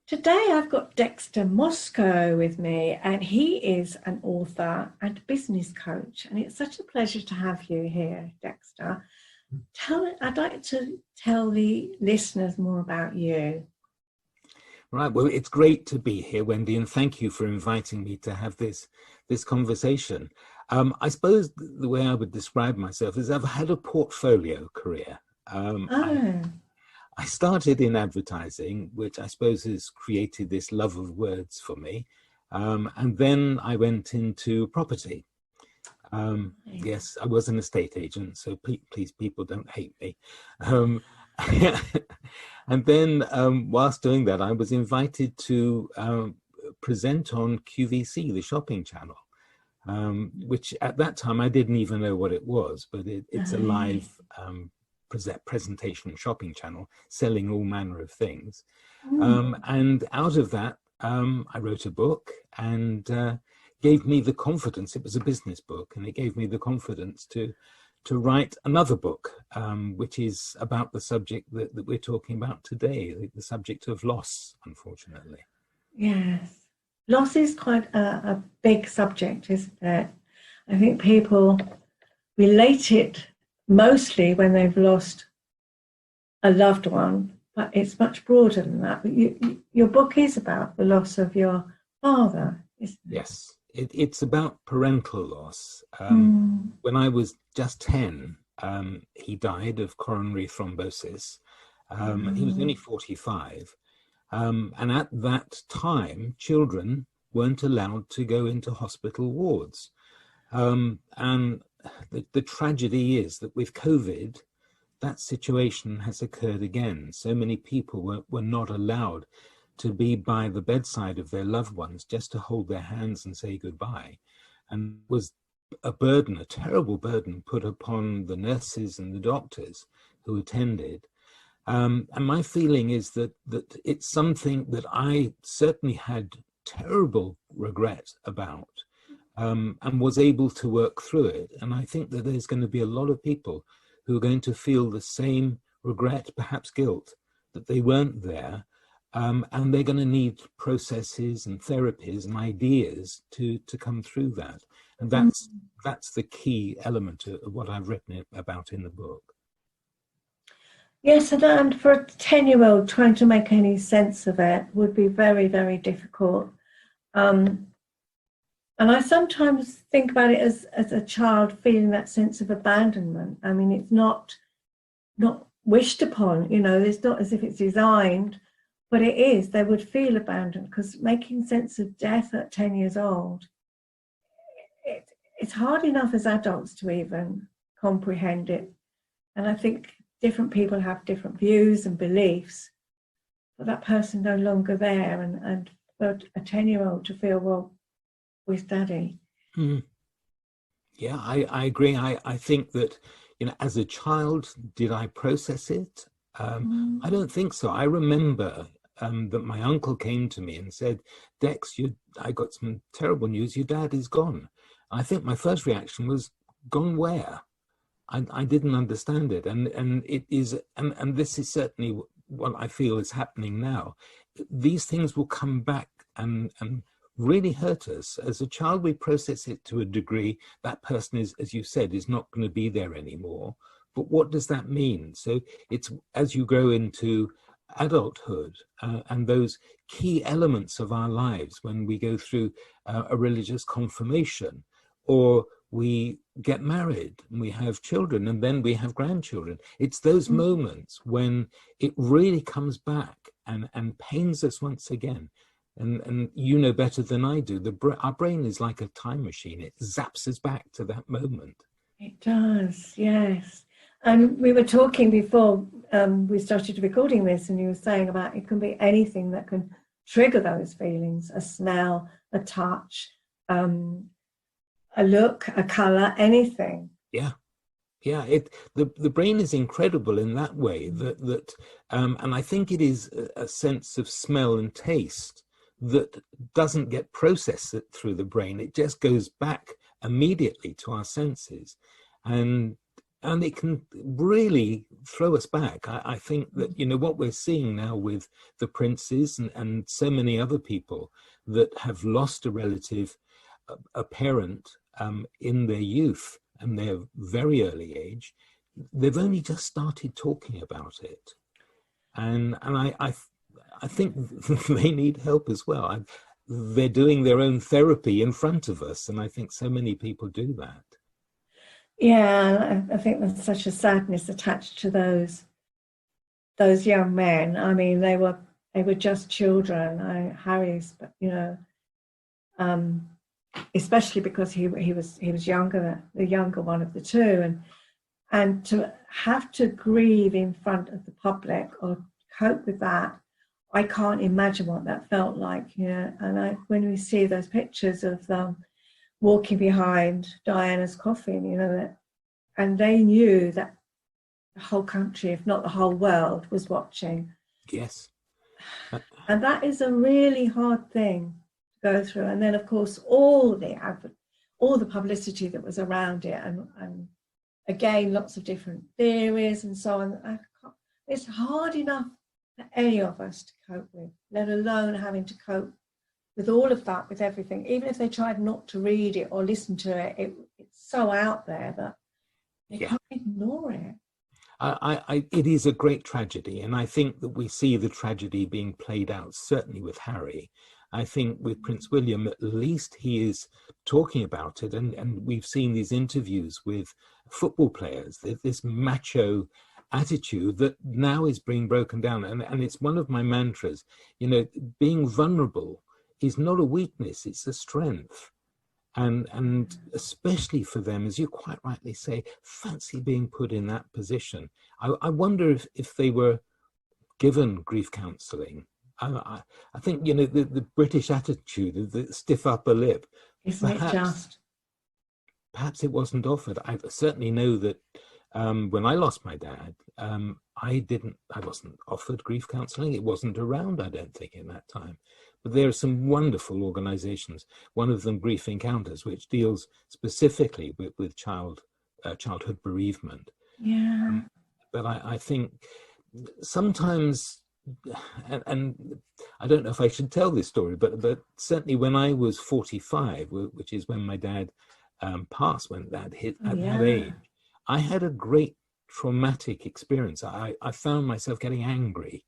Today I've got Dexter Moscow with me, and he is an author and business coach, and it's such a pleasure to have you here, Dexter. I'd like to tell the listeners more about you. Right, well, it's great to be here, Wendy, and thank you for inviting me to have this conversation. I suppose the way I would describe myself is I've had a portfolio career. I started in advertising, which I suppose has created this love of words for me. And then I went into property. Yes, I was an estate agent, so please, people, don't hate me. And then whilst doing that, I was invited to present on QVC, the shopping channel, which at that time I didn't even know what it was, but it's a live presentation shopping channel selling all manner of things. And out of that, I wrote a book, and gave me the confidence. It was a business book, and it gave me the confidence to write another book, which is about the subject that we're talking about today, the subject of loss, unfortunately. Yes, loss is quite a big subject, isn't it? I think people relate it mostly when they've lost a loved one, but it's much broader than that. But your book is about the loss of your father, isn't it? Yes, it's about parental loss. When I was just 10, he died of coronary thrombosis. He was only 45. And at that time, children weren't allowed to go into hospital wards. And the tragedy is that with COVID, that situation has occurred again. So many people were not allowed to be by the bedside of their loved ones, just to hold their hands and say goodbye. And it was a burden, a terrible burden, put upon the nurses and the doctors who attended. And my feeling is that it's something that I certainly had terrible regret about, and was able to work through it. And I think that there's going to be a lot of people who are going to feel the same regret, perhaps guilt, that they weren't there. And they're going to need processes and therapies and ideas to come through that. And that's the key element of what I've written about in the book. Yes, and for a 10-year-old, trying to make any sense of it would be very, very difficult. And I sometimes think about it as a child feeling that sense of abandonment. I mean, it's not wished upon, it's not as if it's designed, but it is. They would feel abandoned, because making sense of death at 10 years old, it's hard enough as adults to even comprehend it. And I think different people have different views and beliefs, but that person no longer there, and for a 10-year-old to feel, well, with daddy. Yeah, I agree. I think that, as a child, did I process it? I don't think so. I remember that my uncle came to me and said, Dex, I got some terrible news. Your dad is gone. I think my first reaction was, gone where? I didn't understand it. And it is, and this is certainly what I feel is happening now. These things will come back and really hurt us. As a child, we process it to a degree. That person is, as you said, is not going to be there anymore. But what does that mean? So it's as you grow into adulthood and those key elements of our lives, when we go through a religious confirmation, or we get married and we have children, and then we have grandchildren. It's those moments when it really comes back and pains us once again. And you know better than I do, our brain is like a time machine. It zaps us back to that moment. It does, yes. And we were talking before we started recording this, and you were saying about it can be anything that can trigger those feelings: a smell, a touch, a look, a colour, anything. Yeah. The brain is incredible in that way, that and I think it is a sense of smell and taste that doesn't get processed through the brain. It just goes back immediately to our senses, and it can really throw us back. I think that, you know, what we're seeing now with the princes and so many other people that have lost a relative, a parent, in their youth and their very early age, they've only just started talking about it. And I think they need help as well. They're doing their own therapy in front of us, and I think so many people do that. Yeah, I think there's such a sadness attached to those young men. I mean, they were just children. Harry's, but you know, especially because he was younger, the younger one of the two, and to have to grieve in front of the public or cope with that, I can't imagine what that felt like. You know, and when we see those pictures of them walking behind Diana's coffin, you know, and they knew that the whole country, if not the whole world, was watching. Yes. And that is a really hard thing to go through. And then, of course, all the publicity that was around it, and again, lots of different theories and so on. It's hard enough for any of us to cope with, let alone having to cope with all of that, with everything. Even if they tried not to read it or listen to it, it's so out there that they can't ignore it. It is a great tragedy, and I think that we see the tragedy being played out, certainly with Harry. I think with Prince William, at least he is talking about it, and we've seen these interviews with football players, this macho attitude that now is being broken down. And it's one of my mantras, you know, being vulnerable is not a weakness, it's a strength. And especially for them, as you quite rightly say, fancy being put in that position. I wonder if they were given grief counselling. I think, you know, the British attitude, the stiff upper lip. Isn't it just? Perhaps it wasn't offered. I certainly know that when I lost my dad, I wasn't offered grief counselling. It wasn't around, I don't think, in that time. But there are some wonderful organisations. One of them, Grief Encounters, which deals specifically with childhood bereavement. Yeah. But I think sometimes, and I don't know if I should tell this story, but certainly when I was 45, which is when my dad passed, when that hit at that age, I had a great traumatic experience. I found myself getting angry,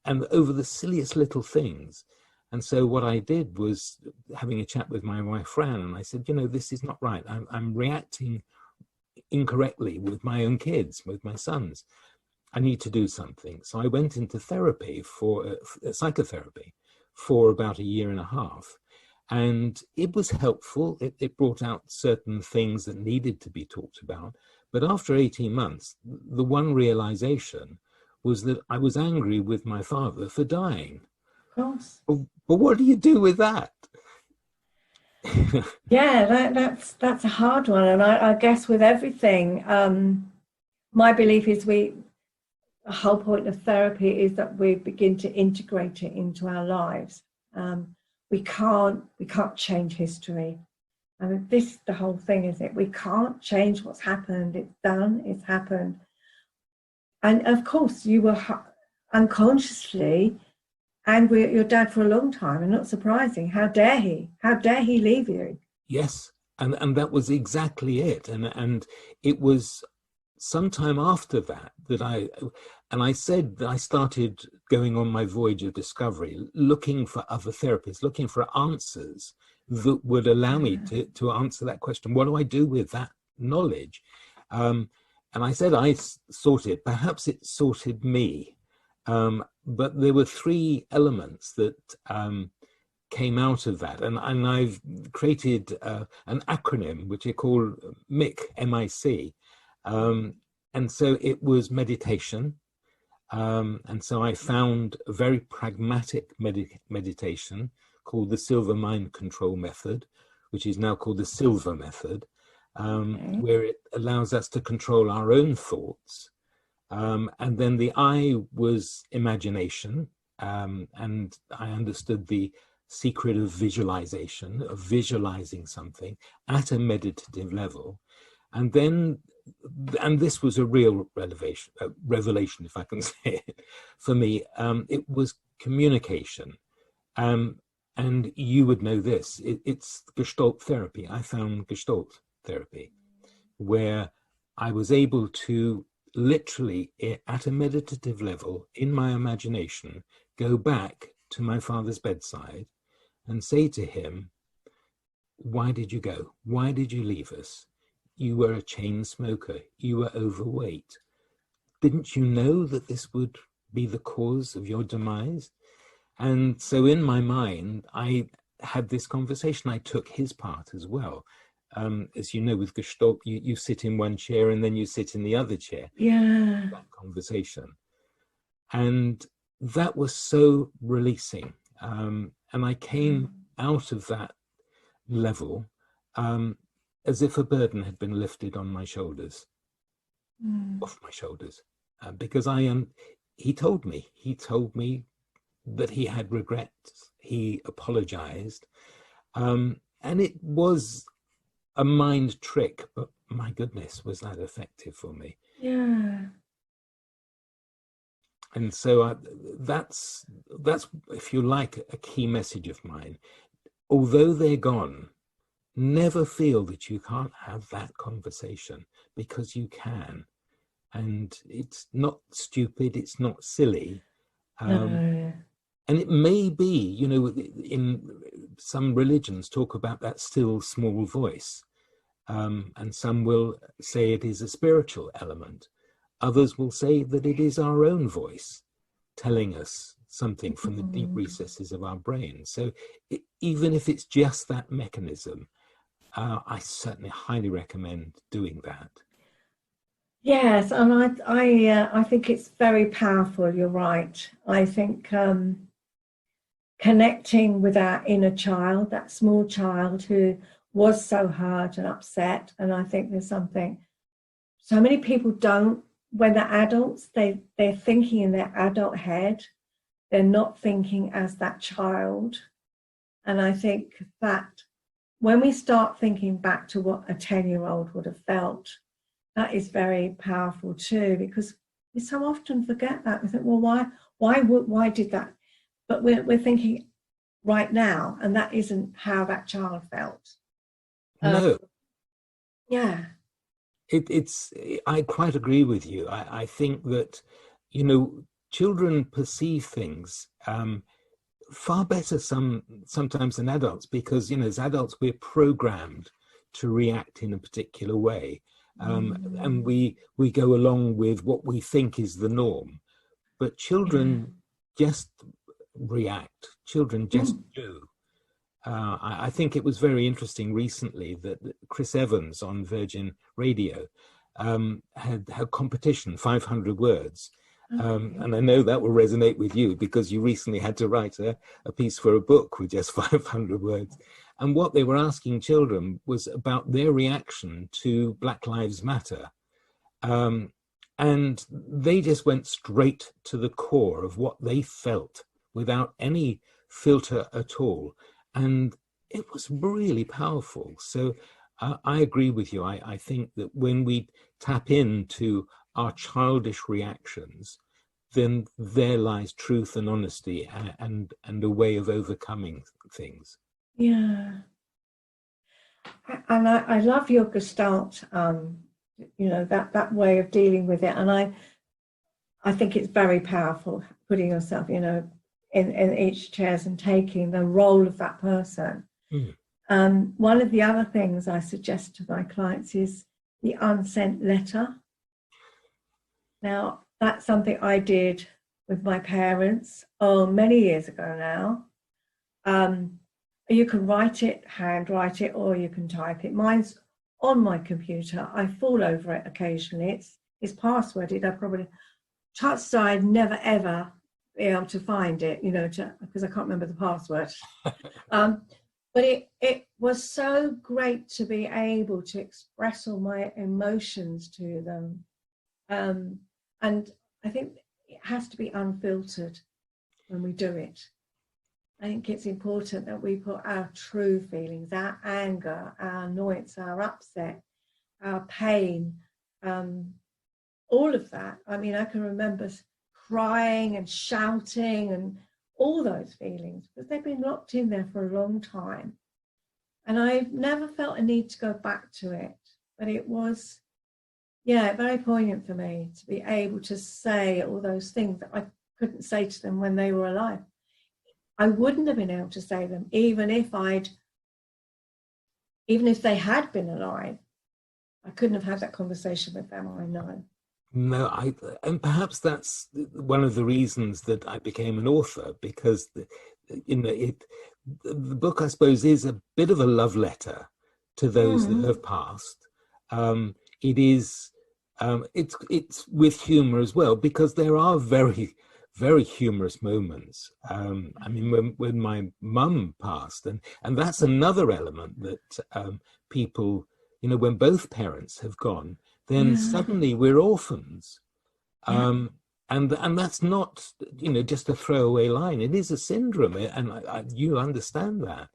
and over the silliest little things. And so what I did was having a chat with my wife, Fran, and I said, you know, this is not right. I'm reacting incorrectly with my own kids, with my sons. I need to do something. So I went into therapy for psychotherapy for about 1.5 years. And it was helpful. It brought out certain things that needed to be talked about. But after 18 months, the one realization was that I was angry with my father for dying. Of course. But what do you do with that? Yeah, that's a hard one. And I guess with everything, my belief is the whole point of therapy is that we begin to integrate it into our lives. We can't change history. I mean, this is the whole thing, isn't it? We can't change what's happened. It's done, it's happened. And of course, you were unconsciously angry at your dad for a long time, and not surprising. How dare he? How dare he leave you? Yes, and that was exactly it. And it was sometime after that I said that I started going on my voyage of discovery, looking for other therapists, looking for answers that would allow me to answer that question. What do I do with that knowledge? And I said I sorted, perhaps it sorted me. But there were 3 elements that came out of that. And I've created an acronym, which I call MIC, M-I-C. And so it was meditation. And so I found a very pragmatic meditation called the Silver Mind Control Method, which is now called the Silver Method, where it allows us to control our own thoughts. And then the I was imagination, and I understood the secret of visualization, of visualizing something at a meditative level. And then, and this was a real revelation, if I can say it, for me. It was communication. And you would know this, it's Gestalt therapy. I found Gestalt therapy, where I was able to literally, at a meditative level, in my imagination, go back to my father's bedside and say to him, why did you go? Why did you leave us? You were a chain smoker. You were overweight. Didn't you know that this would be the cause of your demise? And so in my mind, I had this conversation. I took his part as well. As you know, with Gestalt, you sit in one chair and then you sit in the other chair. Yeah. That conversation. And that was so releasing. And I came out of that level as if a burden had been lifted on my shoulders, off my shoulders. Because he told me that he had regrets. He apologized. And it was a mind trick, but my goodness, was that effective for me. Yeah. And so that's, if you like, a key message of mine. Although they're gone, never feel that you can't have that conversation, because you can. And it's not stupid, it's not silly. No. And it may be, you know, in some religions talk about that still small voice. And some will say it is a spiritual element. Others will say that it is our own voice telling us something from the deep recesses of our brain. So even if it's just that mechanism, I certainly highly recommend doing that. Yes, and I think it's very powerful. You're right. I think connecting with our inner child, that small child who was so hurt and upset, and I think there's something so many people don't. When they're adults, they're thinking in their adult head. They're not thinking as that child. And I think that when we start thinking back to what a 10-year-old would have felt, that is very powerful too, because we so often forget that. We think, well, why did that? But we're thinking right now, and that isn't how that child felt. No. Yeah. I quite agree with you. I think that, you know, children perceive things far better sometimes than adults, because, you know, as adults, we're programmed to react in a particular way. And we go along with what we think is the norm. But children just react. Children just do. I think it was very interesting recently that Chris Evans on Virgin Radio had competition, 500 words. And I know that will resonate with you, because you recently had to write a piece for a book with just 500 words. And what they were asking children was about their reaction to Black Lives Matter. And they just went straight to the core of what they felt without any filter at all. And it was really powerful. So I agree with you. I think that when we tap into our childish reactions, then there lies truth and honesty and a way of overcoming things. Yeah. And I love your Gestalt, you know, that way of dealing with it. And I think it's very powerful, putting yourself, you know, in each chairs and taking the role of that person. One of the other things I suggest to my clients is the unsent letter. Now, that's something I did with my parents, many years ago now. You can write it, handwrite it, or you can type it. Mine's on my computer. I fall over it occasionally. It's passworded. I probably, chances are I'd never ever be able to find it, you know, because I can't remember the password. But it was so great to be able to express all my emotions to them. And I think it has to be unfiltered when we do it. I think it's important that we put our true feelings, our anger, our annoyance, our upset, our pain, all of that. I mean, I can remember crying and shouting and all those feelings, but they've been locked in there for a long time. And I've never felt a need to go back to it. But it was, yeah, very poignant for me to be able to say all those things that I couldn't say to them when they were alive. I wouldn't have been able to say them even if they had been alive. I couldn't have had that conversation with them, I know. No, and perhaps that's one of the reasons that I became an author, because the book, I suppose, is a bit of a love letter to those that have passed. It is, it's with humor as well, because there are very, very humorous moments. I mean, when my mum passed, and that's another element that people, you know, when both parents have gone, then suddenly we're orphans. And that's not, you know, just a throwaway line. It is a syndrome, and you understand that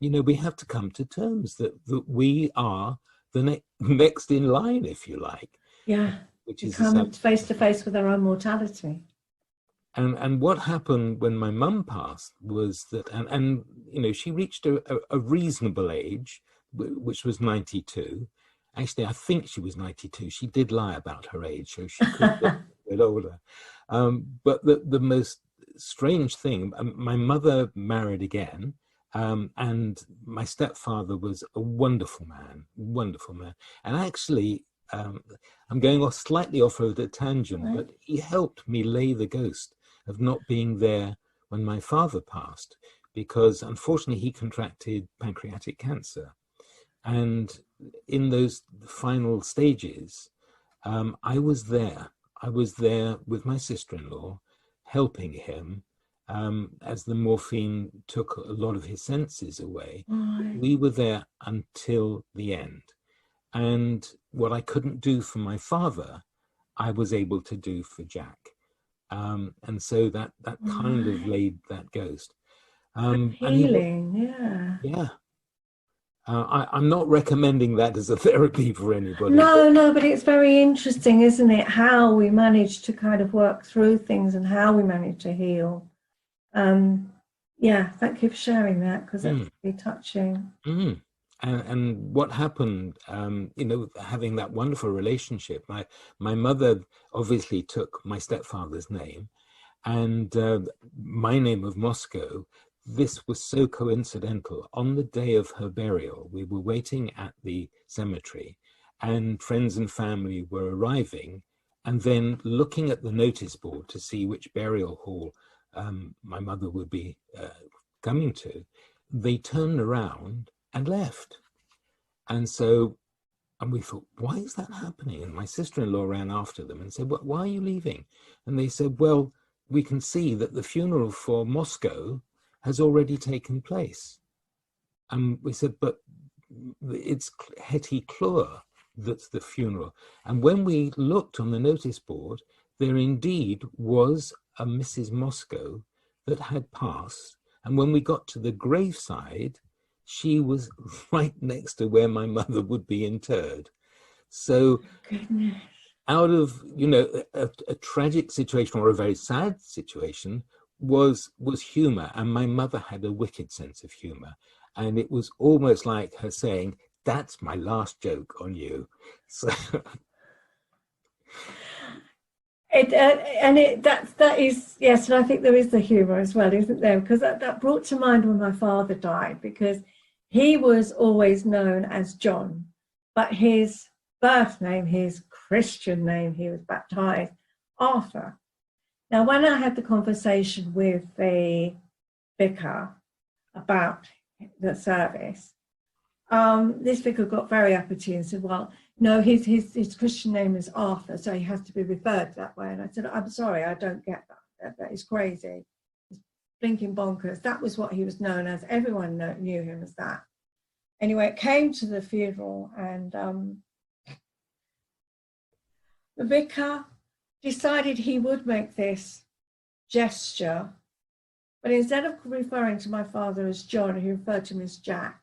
you know, we have to come to terms that we are the next in line, if you like. Yeah, which is come face to face with our own mortality. And what happened when my mum passed was that, and you know, she reached a reasonable age, which was 92. Actually, I think she was 92. She did lie about her age, so she could be a bit older. But the most strange thing, my mother married again, and my stepfather was a wonderful man. And actually, I'm going slightly off of the tangent, but he helped me lay the ghost of not being there when my father passed, because unfortunately he contracted pancreatic cancer. And in those final stages, I was there. I was there with my sister-in-law, helping him, as the morphine took a lot of his senses away. We were there until the end. And what I couldn't do for my father, I was able to do for Jack. And so that kind of laid that ghost. Healing, yeah. I'm not recommending that as a therapy for anybody. No, but it's very interesting, isn't it? How we manage to kind of work through things and how we manage to heal. Yeah, thank you for sharing that, because it's really touching. And what happened, you know, having that wonderful relationship, my mother obviously took my stepfather's name, and my name of Moscow. This was so coincidental. On the day of her burial, we were waiting at the cemetery, and friends and family were arriving, and then looking at the notice board to see which burial hall my mother would be coming to. They turned around and left. And we thought, why is that happening? And my sister-in-law ran after them and said, well, why are you leaving? And they said, well, we can see that the funeral for Moscow has already taken place. And we said, but it's Hetty Clure that's the funeral. And when we looked on the notice board, there indeed was a Mrs. Moscow that had passed. And when we got to the graveside, she was right next to where my mother would be interred. So out of, you know, a tragic situation or a very sad situation was humor. And my mother had a wicked sense of humor. And it was almost like her saying, that's my last joke on you. So that is, yes, and I think there is the humour as well, isn't there? Because that brought to mind when my father died, because he was always known as John, but his birth name, his Christian name, he was baptised Arthur. Now, when I had the conversation with the vicar about the service, this vicar got very uppity and said, well, no, his Christian name is Arthur, so he has to be referred that way. And I said, I'm sorry, I don't get that. That is crazy. It's blinking bonkers. That was what he was known as. Everyone knew him as that. Anyway, it came to the funeral, and the vicar decided he would make this gesture But instead of referring to my father as John, he referred to him as Jack.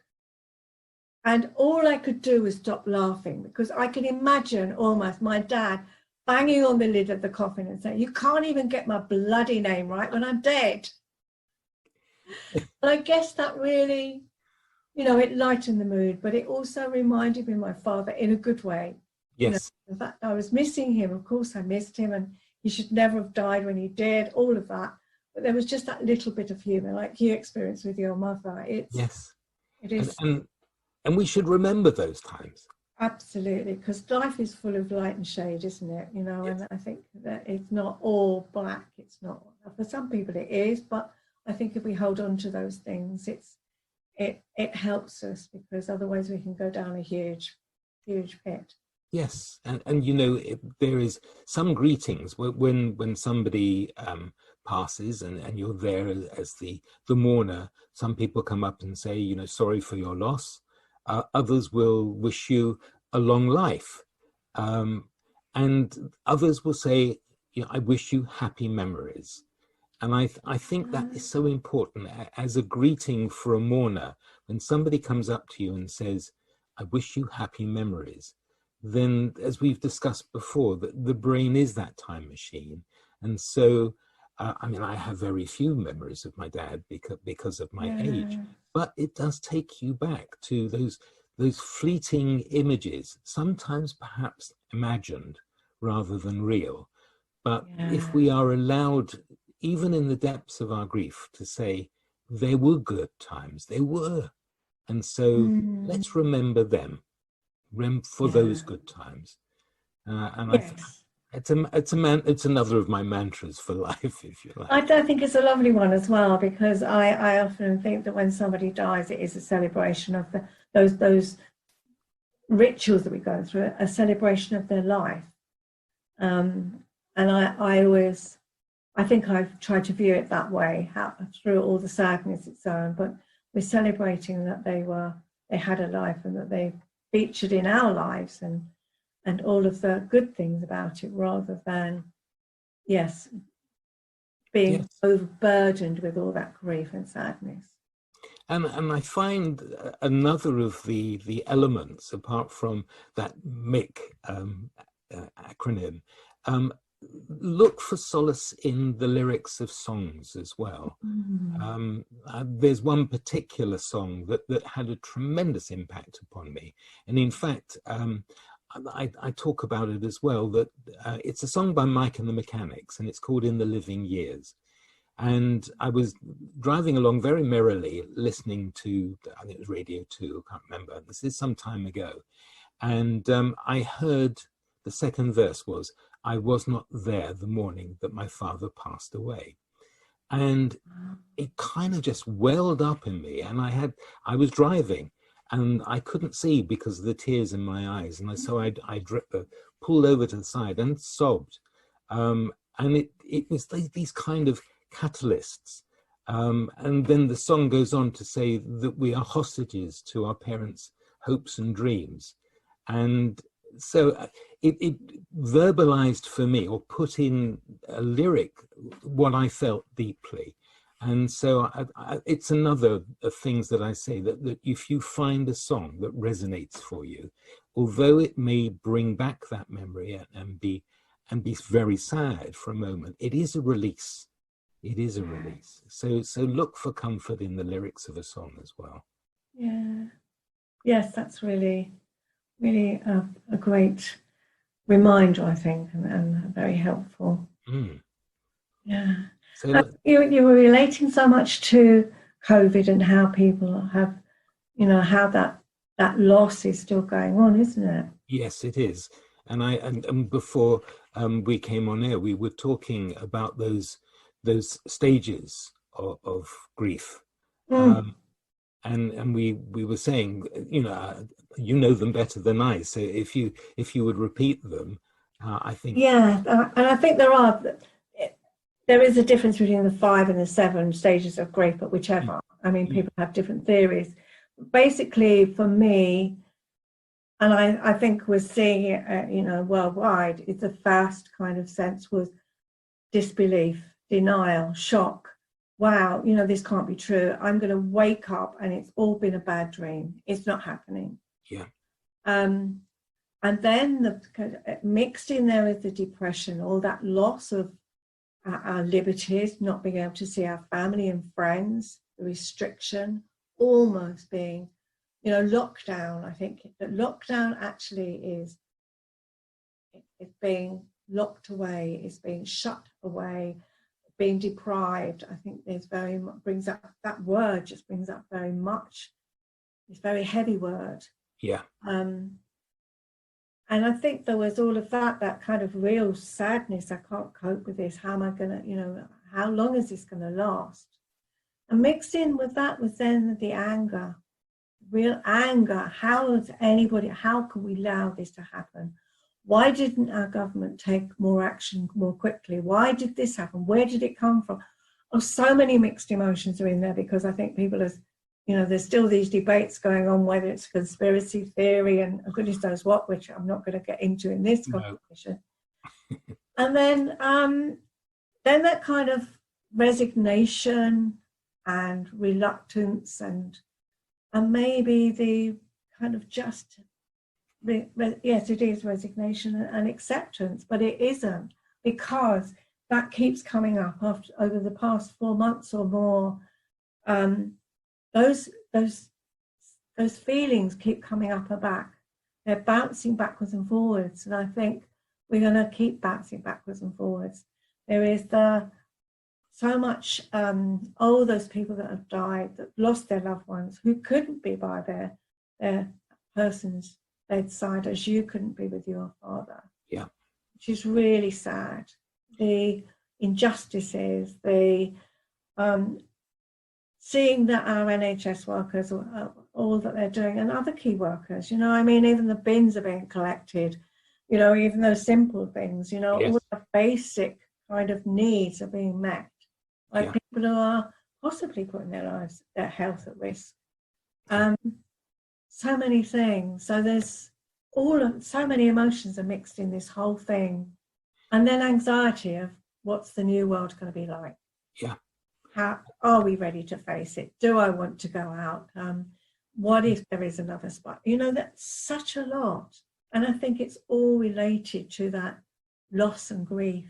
And all I could do was stop laughing, because I can imagine almost my dad banging on the lid of the coffin and saying, "You can't even get my bloody name right when I'm dead." And I guess that really, it lightened the mood, but it also reminded me of my father in a good way. Yes. The fact I was missing him, of course I missed him, and he should never have died when he did, all of that. But there was just that little bit of humour, like you experienced with your mother. It is. And we should remember those times. Absolutely, because life is full of light and shade, isn't it? Yes. And I think that it's not all black. It's not, for some people it is, but I think if we hold on to those things, it helps us, because otherwise we can go down a huge pit. Yes, and there is some greetings when somebody passes and you're there as the mourner. Some people come up and say, sorry for your loss. Others will wish you a long life, and others will say, I wish you happy memories. And I think that is so important as a greeting for a mourner. When somebody comes up to you and says, I wish you happy memories, then, as we've discussed before, the brain is that time machine. And so, I have very few memories of my dad because of my age, but it does take you back to those fleeting images, sometimes perhaps imagined rather than real. But if we are allowed, even in the depths of our grief, to say, there were good times, there were. And so let's remember them. For those good times, and it's another of my mantras for life, if you like. I think it's a lovely one as well, because I often think that when somebody dies, it is a celebration of those rituals that we go through, a celebration of their life. And I think I've tried to view it that way, through all the sadness it's own, but we're celebrating that they had a life and that they featured in our lives and all of the good things about it, rather than being overburdened with all that grief and sadness. And I find another of the elements, apart from that MBACP acronym, look for solace in the lyrics of songs as well. There's one particular song that had a tremendous impact upon me, and in fact I talk about it as well, that it's a song by Mike and the Mechanics, and it's called In the Living Years. And I was driving along very merrily listening to, I think it was Radio 2, I can't remember, this is some time ago, and I heard the second verse was, I was not there the morning that my father passed away. And it kind of just welled up in me. And I was driving and I couldn't see because of the tears in my eyes. And so I pulled over to the side and sobbed. And it was these kind of catalysts. And then the song goes on to say that we are hostages to our parents' hopes and dreams. And so it verbalized for me, or put in a lyric, what I felt deeply. And so it's another of things that I say, that if you find a song that resonates for you, although it may bring back that memory and be very sad for a moment, it is a release. It is a release. So look for comfort in the lyrics of a song as well. Yeah. Yes, that's really a great reminder, I think, and very helpful. Yeah. So you were relating so much to COVID and how people have, how that loss is still going on, isn't it? Yes, it is. And before we came on air, we were talking about those stages of grief. And we were saying, you know them better than I. So if you would repeat them, I think. Yeah, and I think there is a difference between the 5 and the 7 stages of grief, but whichever. I mean, people have different theories. Basically, for me, and I think we're seeing it, worldwide, it's the first kind of sense was disbelief, denial, shock, wow, you know, this can't be true. I'm going to wake up and it's all been a bad dream. It's not happening. Yeah. And then mixed in there with the depression, all that loss of our liberties, not being able to see our family and friends, the restriction, almost being, you know, lockdown. I think that lockdown actually is being locked away, is being shut away, being deprived. I think there's very much brings up that word just brings up very much. It's a very heavy word. Yeah. And I think there was all of that kind of real sadness. I can't cope with this. How am I going to, you know, how long is this going to last? And mixed in with that was then the anger, real anger. How can we allow this to happen? Why didn't our government take more action more quickly? Why did this happen? Where did it come from? Oh, so many mixed emotions are in there, because I think people are, you know, there's still these debates going on whether it's conspiracy theory and goodness knows what, which I'm not going to get into in this conversation. And then that kind of resignation and reluctance and maybe the kind of just, yes, it is resignation and acceptance, but it isn't, because that keeps coming up over the past 4 months or more. Those feelings keep coming up and back. They're bouncing backwards and forwards, and I think we're going to keep bouncing backwards and forwards. There is so much, those people that have died, that lost their loved ones, who couldn't be by their person's bedside as you couldn't be with your father. Yeah. Which is really sad. The injustices, the seeing that our NHS workers, all that they're doing, and other key workers, you know, I mean, even the bins are being collected, you know, even those simple things, you know, yes. all the basic kind of needs are being met. Like people who are possibly putting their health at risk. So many things. So there's so many emotions are mixed in this whole thing. And then anxiety of what's the new world going to be like? Yeah. How are we ready to face it? Do I want to go out? What if there is another spot? You know, that's such a lot. And I think it's all related to that loss and grief.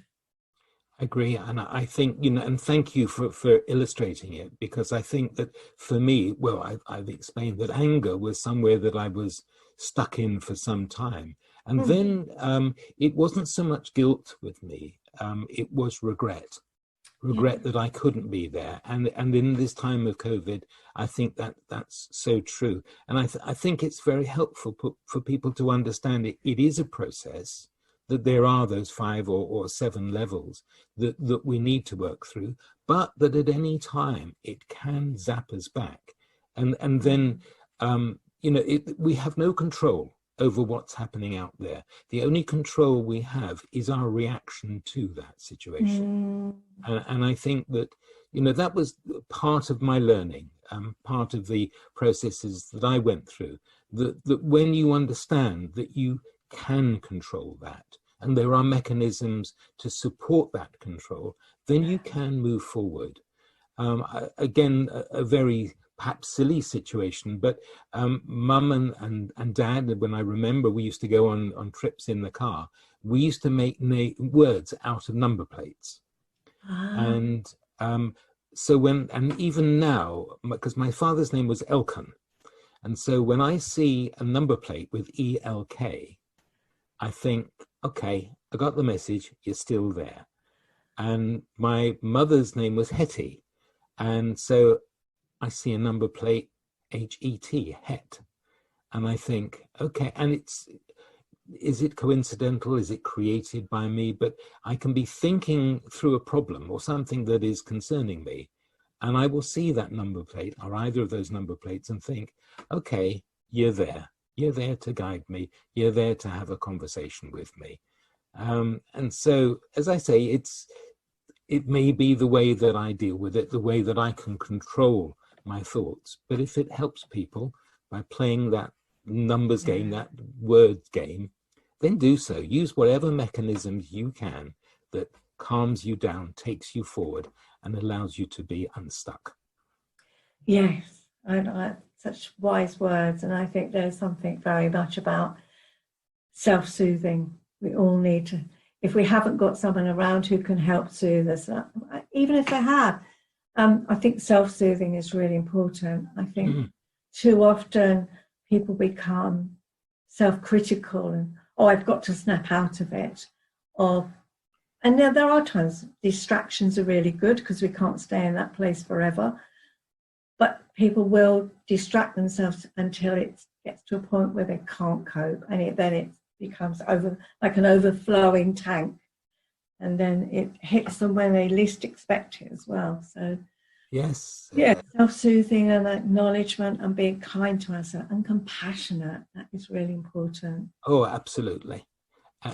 I agree. And I think, you know, and thank you for illustrating it, because I think that for me, well, I've explained that anger was somewhere that I was stuck in for some time. And then it wasn't so much guilt with me. It was regret that I couldn't be there. And in this time of COVID, I think that's so true. And I think it's very helpful for people to understand it is a process, that there are those 5 or 7 levels that we need to work through, but that at any time it can zap us back. And then, you know, we have no control over what's happening out there. The only control we have is our reaction to that situation. And I think that, you know, that was part of my learning, part of the processes that I went through, that when you understand that you can control that, and there are mechanisms to support that control, then you can move forward. Again, a very perhaps silly situation, but mum and dad, when I remember, we used to go on trips in the car, we used to make words out of number plates. And so and even now, because my father's name was Elkan, and so when I see a number plate with ELK, I think, okay, I got the message, you're still there. And my mother's name was Hetty, and so I see a number plate, HET, Het, and I think, okay, and is it coincidental? Is it created by me? But I can be thinking through a problem or something that is concerning me, and I will see that number plate or either of those number plates and think, okay, you're there. You're there to guide me. You're there to have a conversation with me. And so, as I say, it may be the way that I deal with it, the way that I can control my thoughts. But if it helps people by playing that numbers game, that word game, then do so. Use whatever mechanisms you can that calms you down, takes you forward, and allows you to be unstuck. Yes, such wise words. And I think there's something very much about self-soothing. We all need to, if we haven't got someone around who can help soothe us, even if they have, I think self-soothing is really important. I think too often people become self-critical and, oh, I've got to snap out of it. And there are times distractions are really good because we can't stay in that place forever. But people will distract themselves until it gets to a point where they can't cope, and then it becomes like an overflowing tank, and then it hits them when they least expect it as well. So yes, self-soothing and acknowledgement and being kind to ourselves and compassionate, that is really important. Oh, absolutely.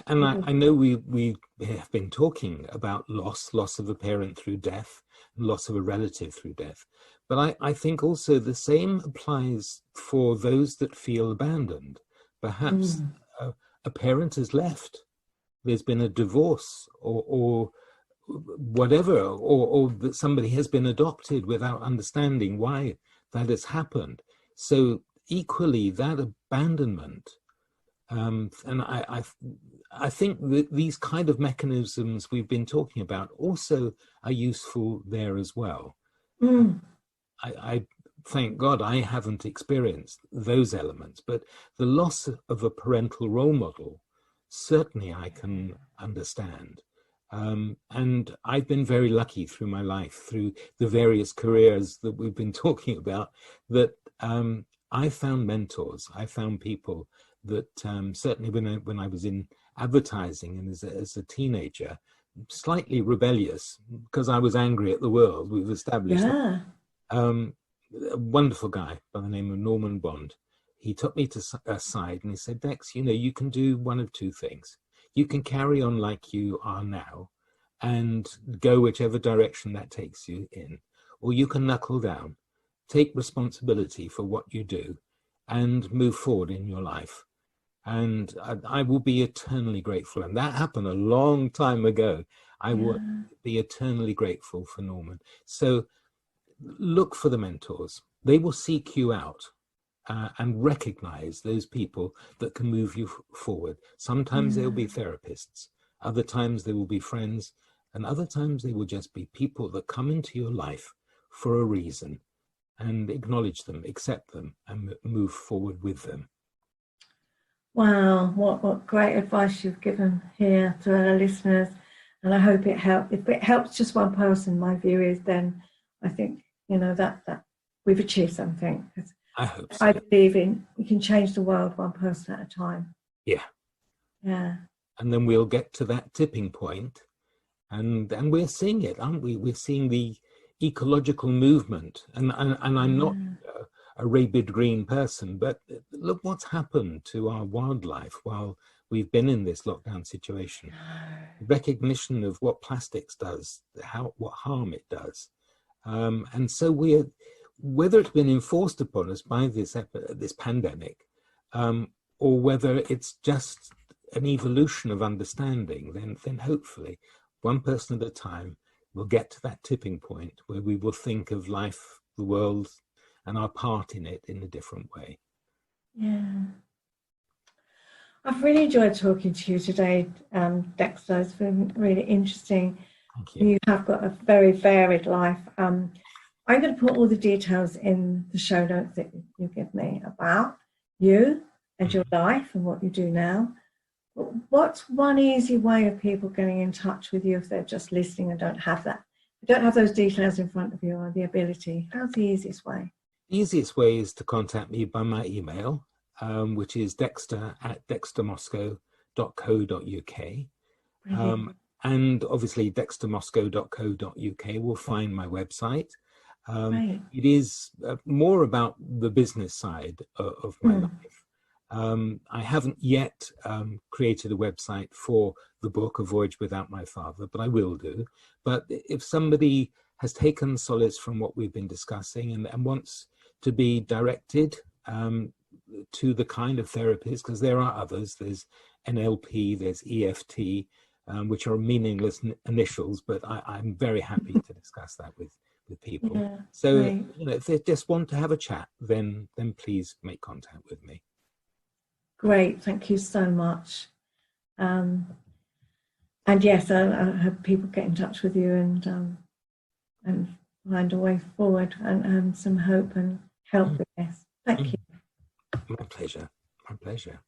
And I know we have been talking about loss of a parent through death, loss of a relative through death. But I think also the same applies for those that feel abandoned. Perhaps a parent has left, there's been a divorce or whatever, or that somebody has been adopted without understanding why that has happened. So equally, that abandonment, and I think that these kind of mechanisms we've been talking about also are useful there as well. I thank God I haven't experienced those elements, but the loss of a parental role model, certainly I can understand. And I've been very lucky through my life, through the various careers that we've been talking about, that I found mentors. I found people that certainly when I was in advertising and as a teenager, slightly rebellious because I was angry at the world. We've established that. A wonderful guy by the name of Norman Bond. He took me to aside and he said, Dex, you can do one of two things. You can carry on like you are now and go whichever direction that takes you in, or you can knuckle down, take responsibility for what you do and move forward in your life. And I will be eternally grateful. And that happened a long time ago. I will be eternally grateful for Norman. So look for the mentors. They will seek you out and recognize those people that can move you forward. Sometimes they'll be therapists. Other times they will be friends. And other times they will just be people that come into your life for a reason, and acknowledge them, accept them, and move forward with them. Wow, what great advice you've given here to our listeners. And I hope it helps. If it helps just one person, my view is, then I think, that we've achieved something. I hope so. I believe we can change the world one person at a time. Yeah. And then we'll get to that tipping point, and we're seeing it, aren't we? We're seeing the ecological movement, and I'm not a rabid green person, but look what's happened to our wildlife while we've been in this lockdown situation. Recognition of what plastics does, what harm it does. And so whether it's been enforced upon us by this pandemic, or whether it's just an evolution of understanding, then hopefully one person at a time we'll get to that tipping point where we will think of life, the world, and our part in it in a different way. Yeah. I've really enjoyed talking to you today, Dexter. It's been really interesting. Thank you. You have got a very varied life. I'm going to put all the details in the show notes that you give me about you and your life and what you do now. But what's one easy way of people getting in touch with you if they're just listening and don't have those details in front of you or the ability? How's the easiest way? The easiest way is to contact me by my email, which is dexter@dextermoscow.co.uk. And obviously dextermoscow.co.uk will find my website. It is more about the business side of my life. I haven't yet created a website for the book, A Voyage Without My Father, but I will do. But if somebody has taken solace from what we've been discussing and wants to be directed to the kind of therapist, because there are others, there's NLP, there's EFT, which are meaningless initials, but I'm very happy to discuss that with people. Yeah, So, great. if they just want to have a chat, then please make contact with me. Great, thank you so much. And yes, I hope people get in touch with you and find a way forward and some hope and help with this. Thank you. My pleasure. My pleasure.